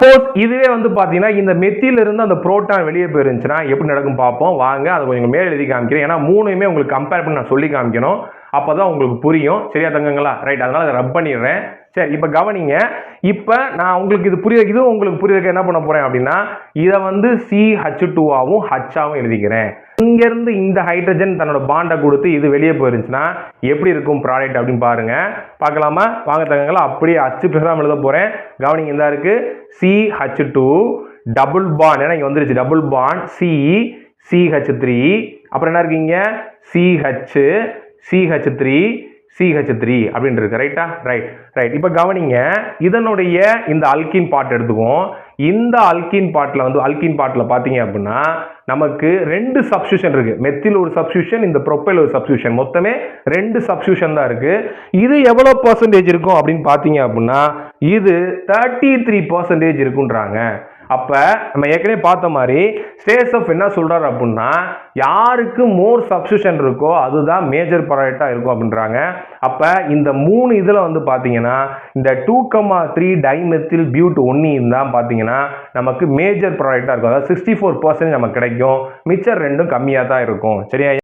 Suppose இதுவே வந்து பார்த்தீங்கன்னா இந்த மெத்தியில இருந்து அந்த புரோட்டான் வெளியே போயிருந்துச்சுன்னா எப்படி நடக்கும் பார்ப்போம் வாங்க. அதை கொஞ்சம் மேலே எழுதி காமிக்கிறேன். ஏன்னா மூணுமே உங்களுக்கு கம்பேர் பண்ணி நான் சொல்லி காமிக்கணும். அப்பதான் உங்களுக்கு புரியும். சரியா தங்கங்களா? ரைட். அதனால அதை ரப் பண்ணிடுறேன். சரி, இப்போ கவனிங்க. இப்போ நான் உங்களுக்கு இதுவும் உங்களுக்கு புரியறதுக்கு என்ன பண்ண போறேன் அப்படின்னா, இதை வந்து CH2ஆவும் ஹச்சாவும் எழுதிக்கிறேன். இங்க இருந்து இந்த ஹைட்ரஜன் தன்னோட பாண்டை கொடுத்து இது வெளியே போயிருந்துச்சுன்னா எப்படி இருக்கும் ப்ராடக்ட் அப்படின்னு பாருங்க. பார்க்கலாமா? வாங்க தங்கங்களா. அப்படியே அச்சு பேசாம எழுத போறேன். கவனிங்க, இந்த இருக்கு CH2 டபுள் பாண்ட். ஏன்னா இங்க வந்துருச்சு டபுள் பாண்ட் CH3. அப்புறம் என்ன இருக்கீங்க CH CH3 CH3 அப்படின்னு இருக்கு. ரைட்டா? Right right. இப்போ கவனிங்க, இதனுடைய இந்த அல்கின் பார்ட் எடுத்துக்குவோம். இந்த அல்கின் பார்ட்ல பாத்தீங்க அப்படின்னா நமக்கு ரெண்டு சப்ஸ்டிடியூஷன் இருக்கு. மெத்தில் ஒரு சப்ஸ்டிடியூஷன், இந்த ப்ரோப்பைல் ஒரு சப்ஸ்டிடியூஷன். மொத்தமே ரெண்டு சப்ஸ்டிடியூஷன் தான் இருக்கு. இது எவ்வளவு பெர்சன்டேஜ் இருக்கும் அப்படின்னு பாத்தீங்க அப்படின்னா இது 33% இருக்குன்றாங்க. அப்ப நம்ம ஏற்கனவே பார்த்த மாதிரி ஸ்டேட்ஸ் என்ன சொல்றாரு அப்படின்னா, யாருக்கு மோர் சப்ஸ்டிடியூஷன் இருக்கோ அதுதான் மேஜர் ப்ராடக்டா இருக்கும் அப்படின்றாங்க. அப்ப இந்த மூணு இதுல வந்து பாத்தீங்கன்னா இந்த 2,3 டைமெத்தில் பியூட் 1 தான் பாத்தீங்கன்னா நமக்கு மேஜர் ப்ராடக்டா இருக்கும். அதாவது 64% நமக்கு கிடைக்கும். மிச்சம் ரெண்டும் கம்மியா தான் இருக்கும். சரியா?